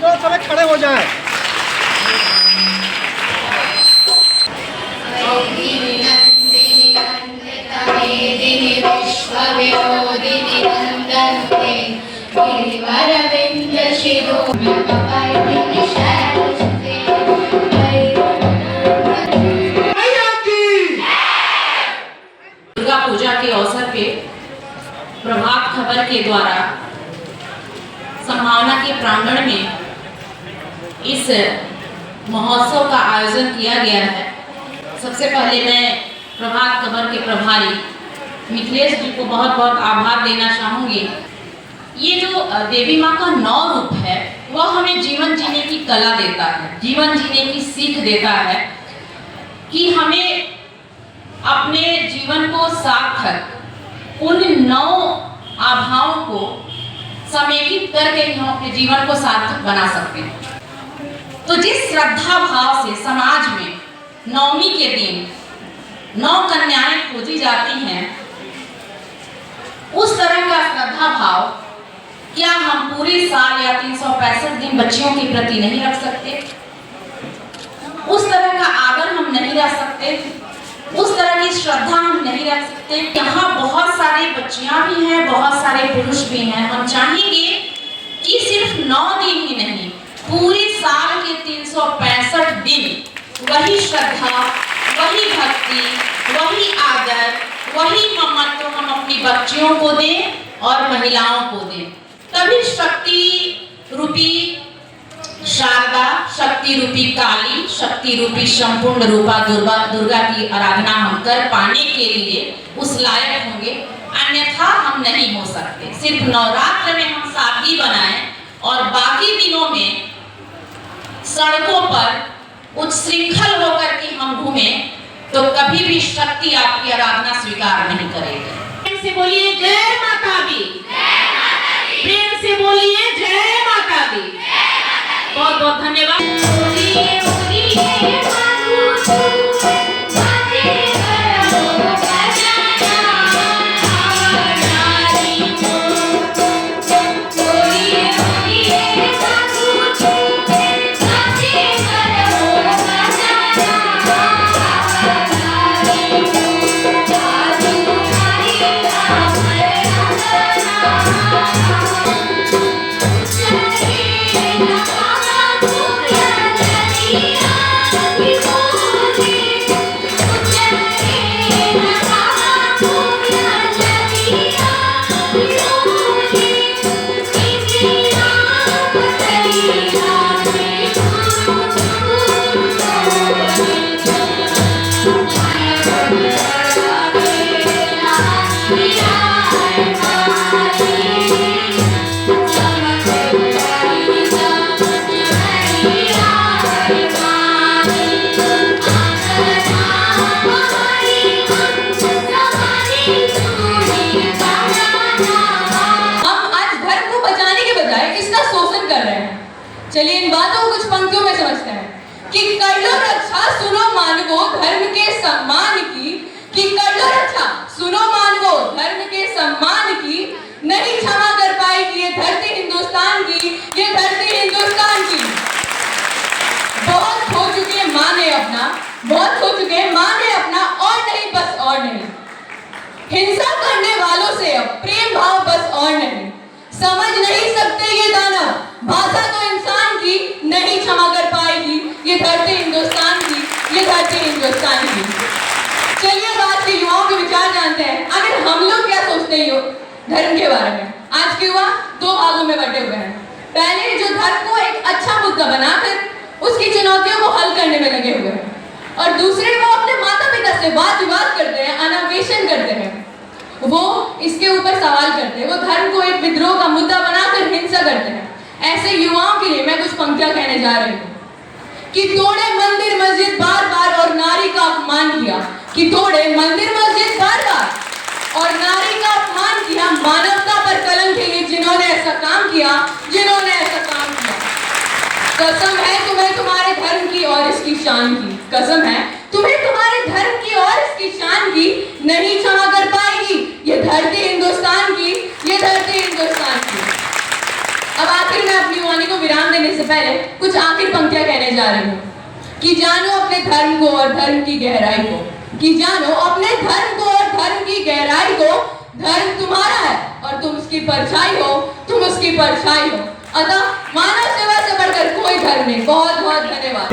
तो सभी खड़े हो जाएं। दुर्गा पूजा के अवसर पे प्रभात खबर के द्वारा संभावना के प्रांगण में इस महोत्सव का आयोजन किया गया है। सबसे पहले मैं प्रभात खबर के प्रभारी मिथिलेश जी को बहुत बहुत आभार देना चाहूँगी। ये जो देवी माँ का 9 रूप है वह हमें जीवन जीने की कला देता है, जीवन जीने की सीख देता है कि हमें अपने जीवन को सार्थक उन 9 आभाओं को समेकित करके हम अपने जीवन को सार्थक बना सकते हैं। तो जिस श्रद्धा भाव से समाज में नवमी के दिन 9 कन्याएं खोजी जाती हैं, उस तरह का श्रद्धा भाव क्या हम पूरे साल या 365 दिन बच्चियों के प्रति नहीं रख सकते? उस तरह का आदर हम नहीं रख सकते? उस तरह की श्रद्धा हम नहीं रख सकते? यहाँ बहुत सारे बच्चियां भी हैं, बहुत सारे पुरुष भी हैं। हम चाहेंगे कि सिर्फ 9 दिन ही नहीं, पूरे साल के 365 दिन वही श्रद्धा, वही भक्ति, वही आदर, वही ममत्व हम अपनी बच्चियों को दें और महिलाओं को दें। तभी शक्ति रूपी शारदा, शक्ति रूपी काली, शक्ति रूपी संपूर्ण रूपा दुर्गा की आराधना हम कर पाने के लिए उस लायक होंगे, अन्यथा हम नहीं हो सकते। सिर्फ नवरात्र में हम सादगी बनाएं और बाकी दिनों में सड़कों पर उच्छृंखल होकर के हम घूमें तो कभी भी शक्ति आपकी आराधना स्वीकार नहीं करेगी। प्रेम से बोलिए जय माता दी, प्रेम से बोलिए जय माता दी। बहुत बहुत धन्यवाद। चलिए इन बातों को कुछ पंक्तियों में समझते हैं कि कर लो रक्षा सुनो मानवो धर्म के सम्मान की, कि कर लो रक्षा सुनो मानवो धर्म के सम्मान की, नहीं क्षमा कर पाएगी ये धरती हिंदुस्तान की, ये धरती हिंदुस्तान की। बहुत खो चुके माँ ने अपना, बहुत खो चुके माँ ने अपना, और नहीं बस और नहीं। हिंसा करने वालों से अब प्रेम भाव बस और नहीं। समझ नहीं सकते ये दानव, भाषा तो इंसान की नहीं क्षमा कर पाएगी ये धरती हिंदुस्तान की, ये धरती हिंदुस्तान की। चलिए बात के युवाओं के विचार जानते हैं। आखिर हम लोग क्या सोचते हैं धर्म के बारे में? आज के युवा 2 भागों में बटे हुए हैं। पहले जो धर्म को एक अच्छा मुद्दा बनाकर उसकी चुनौतियों को हल करने में लगे हुए हैं, और दूसरे वो अपने माता पिता से वाद विवाद करते हैं, अनावेशन करते हैं, वो इसके ऊपर सवाल करते हैं, वो धर्म को एक विद्रोह का मुद्दा बनाकर हिंसा करते हैं। ऐसे युवाओं के लिए मैं कुछ पंक्तियां कहने जा रही हूँ कि तोड़े मंदिर मस्जिद बार बार और नारी का अपमान किया, कि तोड़े मंदिर मस्जिद बार बार और नारी का अपमान किया, मानवता पर कलंक है ये जिन्होंने ऐसा काम किया, जिन्होंने ऐसा काम किया। कसम है तुम्हें तुम्हारे धर्म की और इसकी शान की, कसम है तुम्हें तुम्हारे धर्म की और इसकी शान की, नहीं क्षमा कर पाएगी ये धरती हिंदुस्तान की, ये धरती हिंदुस्तान की। अब आखिर में अपनी वाणी को विराम देने से पहले कुछ आखिर पंक्तियां कहने जा रही हूँ कि जानो अपने धर्म को और धर्म की गहराई को, कि जानो अपने धर्म को और धर्म की गहराई को। धर्म तुम्हारा है और तुम उसकी परछाई हो, तुम उसकी परछाई हो। अतः मानव सेवा से बढ़कर कोई धर्म नहीं। बहुत बहुत धन्यवाद।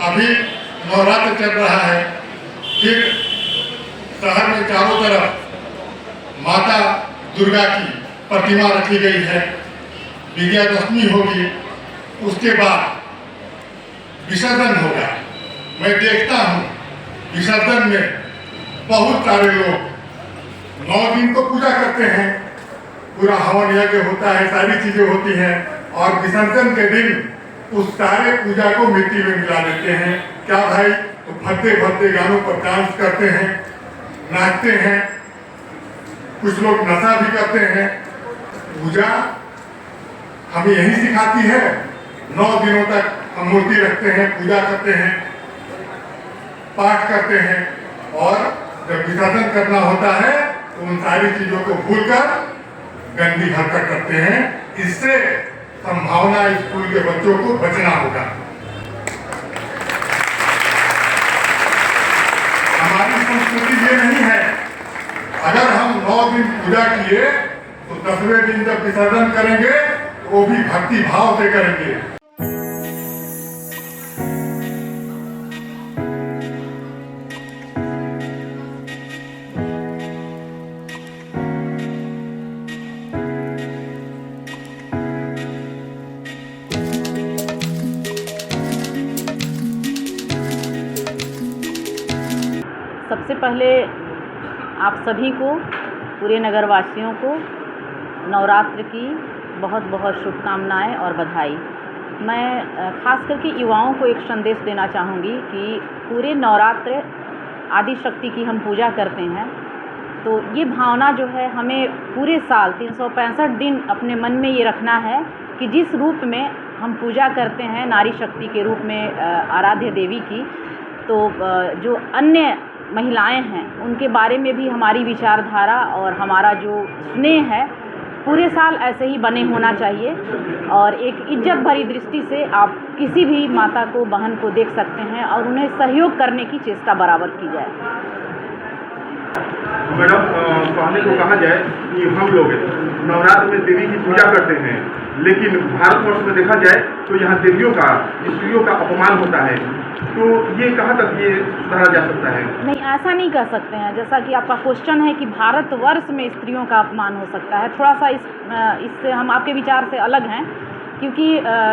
अभी नवरात्र चल रहा है, फिर शहर में चारों तरफ माता दुर्गा की प्रतिमा रखी गई है। विजयादशमी होगी, उसके बाद विसर्जन होगा। मैं देखता हूँ विसर्जन में बहुत सारे लोग 9 दिन को पूजा करते हैं, पूरा हवन यज्ञ होता है, सारी चीजें होती हैं, और विसर्जन के दिन उस सारे पूजा को मिट्टी में मिला देते हैं। क्या भाई, तो भद्दे भद्दे गानों पर डांस करते हैं, नाचते हैं, कुछ लोग नशा भी करते हैं। पूजा हमें यही सिखाती है। 9 दिनों तक हम मूर्ति रखते हैं, पूजा करते हैं, पाठ करते हैं, और जब विसर्जन करना होता है तो उन सारी चीजों को भूलकर गंदी हरकत करते हैं। इससे संभावना स्कूल के बच्चों को बचना होगा। हमारी संस्कृति ये नहीं है। अगर हम 9 दिन पूजा किए तो 10वें दिन जब विसर्जन करेंगे तो वो भी भक्ति भाव से करेंगे। सबसे पहले आप सभी को, पूरे नगरवासियों को नवरात्र की बहुत बहुत शुभकामनाएं और बधाई। मैं ख़ास करके युवाओं को एक संदेश देना चाहूँगी कि पूरे नवरात्र आदि शक्ति की हम पूजा करते हैं, तो ये भावना जो है हमें पूरे साल 365 दिन अपने मन में ये रखना है कि जिस रूप में हम पूजा करते हैं नारी शक्ति के रूप में आराध्य देवी की, तो जो अन्य महिलाएं हैं उनके बारे में भी हमारी विचारधारा और हमारा जो स्नेह है पूरे साल ऐसे ही बने होना चाहिए। और एक इज्जत भरी दृष्टि से आप किसी भी माता को, बहन को देख सकते हैं और उन्हें सहयोग करने की चेष्टा बराबर की जाए। मैडम, कहने को कहा जाए कि हम लोग नवरात्र में देवी की पूजा करते हैं, लेकिन भारतवर्ष में देखा जाए तो यहाँ देवियों का, स्त्रियों का अपमान होता है, तो ये कहाँ तक ये सुधारा जा सकता है? नहीं, ऐसा नहीं कह सकते हैं। जैसा कि आपका क्वेश्चन है कि भारतवर्ष में स्त्रियों का अपमान हो सकता है, थोड़ा सा इससे हम आपके विचार से अलग हैं, क्योंकि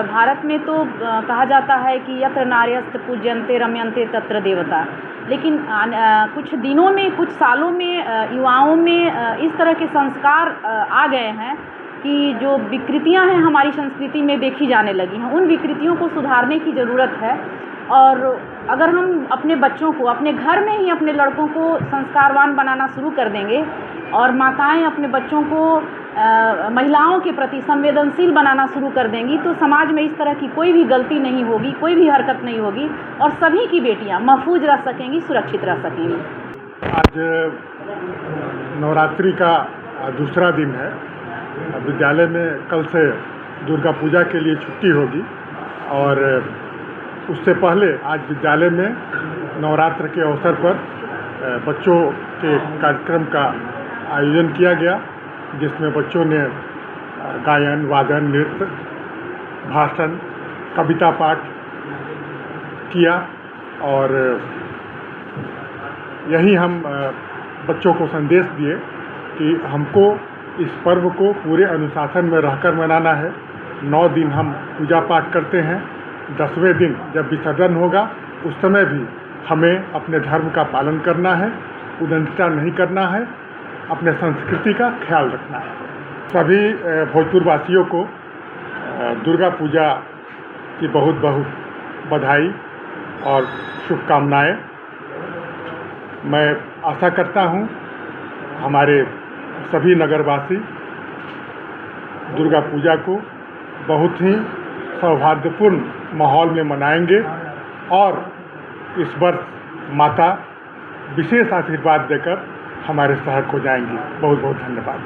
भारत में तो कहा जाता है कि यत्र नार्यस्त पूज्यन्ते रम्यन्ते तत्र देवता। लेकिन कुछ दिनों में, कुछ सालों में युवाओं में इस तरह के संस्कार आ गए हैं कि जो विकृतियां हैं हमारी संस्कृति में देखी जाने लगी हैं, उन विकृतियों को सुधारने की ज़रूरत है। और अगर हम अपने बच्चों को, अपने घर में ही अपने लड़कों को संस्कारवान बनाना शुरू कर देंगे और माताएं अपने बच्चों को महिलाओं के प्रति संवेदनशील बनाना शुरू कर देंगी, तो समाज में इस तरह की कोई भी गलती नहीं होगी, कोई भी हरकत नहीं होगी और सभी की बेटियां महफूज रह सकेंगी, सुरक्षित रह सकेंगी। आज नवरात्रि का दूसरा दिन है। विद्यालय में कल से दुर्गा पूजा के लिए छुट्टी होगी, और उससे पहले आज विद्यालय में नवरात्र के अवसर पर बच्चों के कार्यक्रम का आयोजन किया गया, जिसमें बच्चों ने गायन, वादन, नृत्य, भाषण, कविता पाठ किया। और यही हम बच्चों को संदेश दिए कि हमको इस पर्व को पूरे अनुशासन में रहकर मनाना है। 9 दिन हम पूजा पाठ करते हैं, 10वें दिन जब विसर्जन होगा उस समय भी हमें अपने धर्म का पालन करना है, उदंडता नहीं करना है, अपने संस्कृति का ख्याल रखना है। सभी भोजपुर वासियों को दुर्गा पूजा की बहुत बहुत बधाई और शुभकामनाएं। मैं आशा करता हूं हमारे सभी नगरवासी दुर्गा पूजा को बहुत ही सौहार्दपूर्ण माहौल में मनाएंगे और इस वर्ष माता विशेष आशीर्वाद देकर हमारे सहायक हो जाएंगी। बहुत बहुत धन्यवाद।